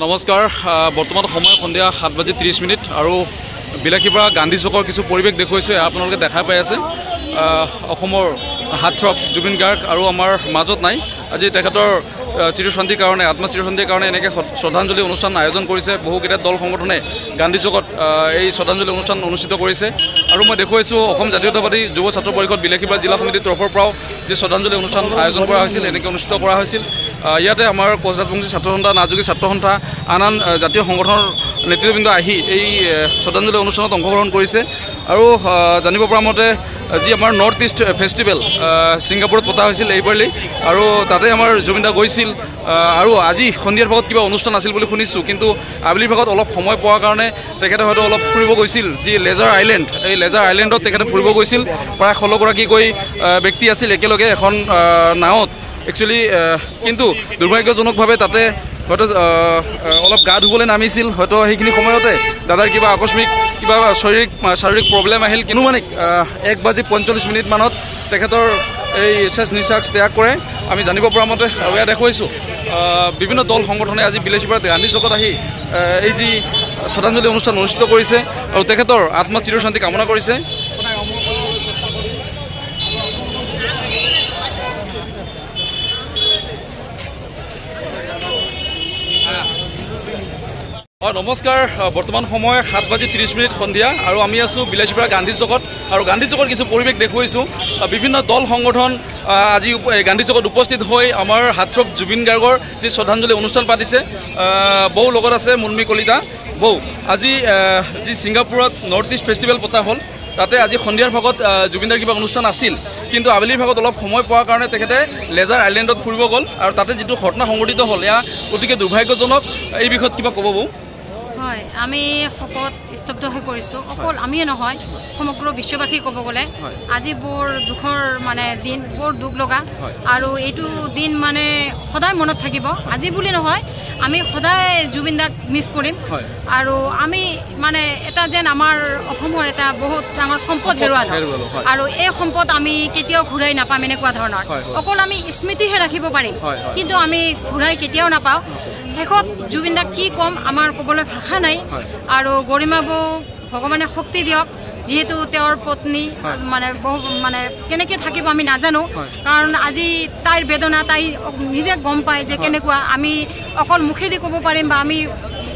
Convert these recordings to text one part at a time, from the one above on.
নমস্কাৰ বৰ্তমান সময় সন্ধিয়া 7:30 আৰু বিলাসীপাৰা গান্ধী চকৰ কিছু পৰিৱেশ দেখুৱাইছোঁ আপোনালোকে দেখা পাই আছে অসমৰ হাৰ্টথ্ৰব জুবিন গাৰ্গ আৰু আমাৰ মাজত নাই আজি তেখেতৰ চিৰশান্তিৰ কাৰণে আত্মচিৰশান্তিৰ কাৰণে এনেকৈ শ্ৰদ্ধাঞ্জলি অনুষ্ঠান আয়োজন কৰিছে বহুকেইটা দল সংগঠনে গান্ধী চকত এই শ্ৰদ্ধাঞ্জলি অনুষ্ঠান অনুষ্ঠিত কৰিছে আৰু মই দেখুৱাইছোঁ অসম জাতীয়তাবাদী যুৱ ছাত্ৰ পৰিষদ বিলাসীপাৰা জিলা সমিতিৰ তৰফৰ পৰাও যি শ্ৰদ্ধাঞ্জলি অনুষ্ঠান আয়োজন কৰা হৈছিল এনেকৈ অনুষ্ঠিত কৰা হৈছিল ইয়াতে আমাৰ কোচ ৰাজবংশী ছাত্ৰ সন্থা নাজুকী ছাত্ৰ সন্থা আন জাতীয় সংগঠনৰ নেতৃত্ববৃন্দ আহি এই শ্ৰদ্ধাঞ্জলি অনুষ্ঠানত অংশগ্ৰহণ কৰিছে আৰু জানিব পৰা মতে যি আমাৰ নৰ্থ ইষ্ট ফেষ্টিভেল ছিংগাপুৰত পতা হৈছিল এইবাৰলি আৰু তাতে আমাৰ জুবিনদা গৈছিল আৰু আজি সন্ধিয়াৰ ভাগত কিবা অনুষ্ঠান আছিল বুলি শুনিছোঁ কিন্তু আবেলিৰ ভাগত অলপ সময় পোৱাৰ কাৰণে তেখেতে হয়তো অলপ ফুৰিব গৈছিল যি লেজাৰ আইলেণ্ড এই লেজাৰ আইলেণ্ডত তেখেতে ফুৰিব গৈছিল প্ৰায় 16 গৰাকীকৈ ব্যক্তি আছিল একেলগে এখন নাৱত একচুৱেলি কিন্তু দুৰ্ভাগ্যজনকভাৱে তাতে হয়তো অলপ গা ধুবলৈ নামিছিল হয়তো সেইখিনি সময়তে দাদাৰ কিবা আকস্মিক কিবা শাৰীৰিক প্ৰব্লেম আহিল কিন্তু মানে 1:45 মানত তেখেতৰ এই শেষ নিশ্বাস ত্যাগ কৰে আমি জানিব পৰা মতে আৰু ইয়াত দেখুৱাইছোঁ বিভিন্ন দল সংগঠনে আজি বিলাসীপাৰাত গান্ধী চকত আহি এই যি শ্ৰদ্ধাঞ্জলি অনুষ্ঠান অনুষ্ঠিত কৰিছে আৰু তেখেতৰ আত্মা চিৰশান্তি কামনা কৰিছে নমস্কাৰ বৰ্তমান সময় 7:30 সন্ধিয়া আৰু আমি আছোঁ বিলাসীপাৰা গান্ধী চকত আৰু গান্ধী চকৰ কিছু পৰিৱেশ দেখুৱাইছোঁ বিভিন্ন দল সংগঠন আজি গান্ধী চকত উপস্থিত হৈ আমাৰ হাৰ্টথ্ৰব জুবিন গাৰ্গৰ যি শ্ৰদ্ধাঞ্জলি অনুষ্ঠান পাতিছে বৌ লগত আছে মুন্মী কলিতা বৌ আজি যি ছিংগাপুৰত নৰ্থ ইষ্ট ফেষ্টিভেল পতা হ'ল তাতে আজি সন্ধিয়াৰ ভাগত জুবিনদাৰ কিবা অনুষ্ঠান আছিল কিন্তু আবেলিৰ ভাগত অলপ সময় পোৱাৰ কাৰণে তেখেতে লেজাৰ আইলেণ্ডত ফুৰিব গ'ল আৰু তাতে যিটো ঘটনা সংঘটিত হ'ল এয়া অতিকে দুৰ্ভাগ্যজনক এই বিষয়ত কিবা ক'ব বৌ হয় আমি শপত স্তব্ধ হৈ পৰিছোঁ অকল আমিয়ে নহয় সমগ্ৰ বিশ্ববাসী ক'ব গ'লে আজি বৰ দুখৰ মানে দিন বৰ দুখ লগা আৰু এইটো দিন মানে সদায় মনত থাকিব আজি বুলি নহয় আমি সদায় জুবিনদাক মিছ কৰিম আৰু আমি মানে এটা যেন আমাৰ অসমৰ এটা বহুত ডাঙৰ সম্পদ হেৰুৱালো আৰু এই সম্পদ আমি কেতিয়াও ঘূৰাই নাপাম এনেকুৱা ধৰণৰ অকল আমি স্মৃতিহে ৰাখিব পাৰিম কিন্তু আমি ঘূৰাই কেতিয়াও নাপাওঁ শেষত জুবিনদাক কি ক'ম আমাৰ ক'বলৈ ভাষা নাই আৰু গৰিমা বৌ ভগৱানে শক্তি দিয়ক যিহেতু তেওঁৰ পত্নী মানে কেনেকৈ থাকিব আমি নাজানো কাৰণ আজি তাইৰ বেদনা তাই নিজে গম পায় যে কেনেকুৱা আমি অকল মুখেদি ক'ব পাৰিম বা আমি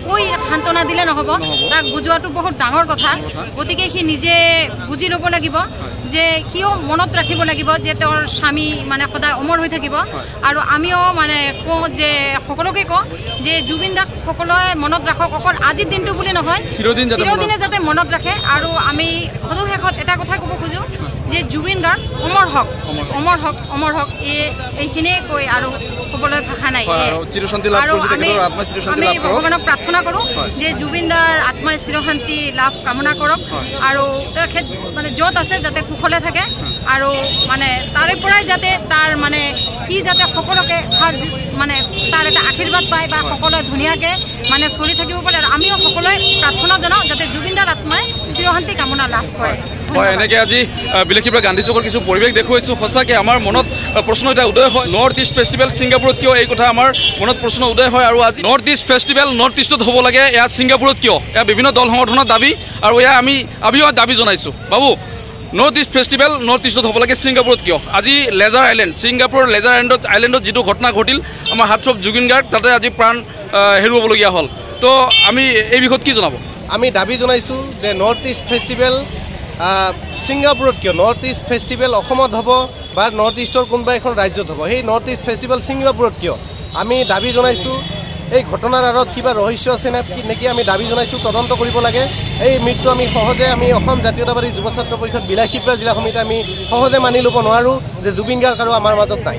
কৈ সান্তনা দিলে নহ'ব তাক বুজোৱাটো বহুত ডাঙৰ কথা গতিকে সি নিজে বুজি ল'ব লাগিব যে সিও মনত ৰাখিব লাগিব যে তেওঁৰ স্বামী মানে সদায় অমৰ হৈ থাকিব আৰু আমিও মানে কওঁ যে সকলোকে কওঁ যে জুবিনদাক সকলোৱে মনত ৰাখক অকল আজিৰ দিনটো বুলি নহয় চিৰদিনে যাতে মনত ৰাখে আৰু আমি সদুশেষত এটা কথা ক'ব খোজোঁ যে জুবিন গাৰ্গ অমৰ হওক অমৰ হওক অমৰ হওক এইখিনিয়ে কৈ আৰু ক'বলৈ ভাষা নাই আৰু আমি ভগৱানক প্ৰাৰ্থনা কৰোঁ যে জুবিনদাৰ আত্মাই চিৰশান্তি লাভ কামনা কৰক আৰু তেখেত মানে য'ত আছে যাতে কুশলে থাকে আৰু মানে তাৰে পৰাই যাতে তাৰ মানে সি যাতে সকলোকে মানে তাৰ এটা আশীৰ্বাদ পায় বা সকলোৱে ধুনীয়াকৈ মানে চলি থাকিব পাৰে আৰু আমিও সকলোৱে প্ৰাৰ্থনা জনাওঁ যাতে জুবিনদাৰ আত্মাই চিৰশান্তি কামনা লাভ কৰে হয় এনেকৈ আজি বিলাসীপাৰা গান্ধী চকৰ কিছু পৰিৱেশ দেখুৱাইছোঁ সঁচাকৈ আমাৰ মনত প্ৰশ্ন এটা উদয় হয় নৰ্থ ইষ্ট ফেষ্টিভেল ছিংগাপুৰত কিয় এই কথা আমাৰ মনত প্ৰশ্ন উদয় হয় আৰু আজি নৰ্থ ইষ্ট ফেষ্টিভেল নৰ্থ ইষ্টত হ'ব লাগে এয়া ছিংগাপুৰত কিয় এয়া বিভিন্ন দল সংগঠনৰ দাবী আৰু এয়া আমিও দাবী জনাইছোঁ বাবু নৰ্থ ইষ্ট ফেষ্টিভেল নৰ্থ ইষ্টত হ'ব লাগে ছিংগাপুৰত কিয় আজি লেজাৰ আইলেণ্ড ছিংগাপুৰৰ লেজাৰ আইলেণ্ডত যিটো ঘটনা ঘটিল আমাৰ হাৰ্টথ্ৰব জুবিন গাৰ্গ তাতে আজি প্ৰাণ হেৰুৱাবলগীয়া হ'ল তো আমি এই বিষয়ত কি জনাব আমি দাবী জনাইছোঁ যে নৰ্থ ইষ্ট ফেষ্টিভেল ছিংগাপুৰত কিয় নৰ্থ ইষ্ট ফেষ্টিভেল অসমত হ'ব বা নৰ্থ ইষ্টৰ কোনোবা এখন ৰাজ্যত হ'ব সেই নৰ্থ ইষ্ট ফেষ্টিভেল ছিংগাপুৰত কিয় আমি দাবী জনাইছোঁ এই ঘটনাৰ আঁৰত কিবা ৰহস্য আছে নেকি আমি দাবী জনাইছোঁ তদন্ত কৰিব লাগে এই মৃত্যু আমি সহজে আমি অসম জাতীয়তাবাদী যুৱ ছাত্ৰ পৰিষদ বিলাসীপাৰা জিলা সমিতি আমি সহজে মানি ল'ব নোৱাৰোঁ যে জুবিন গাৰ্গ আৰু আমাৰ মাজত নাই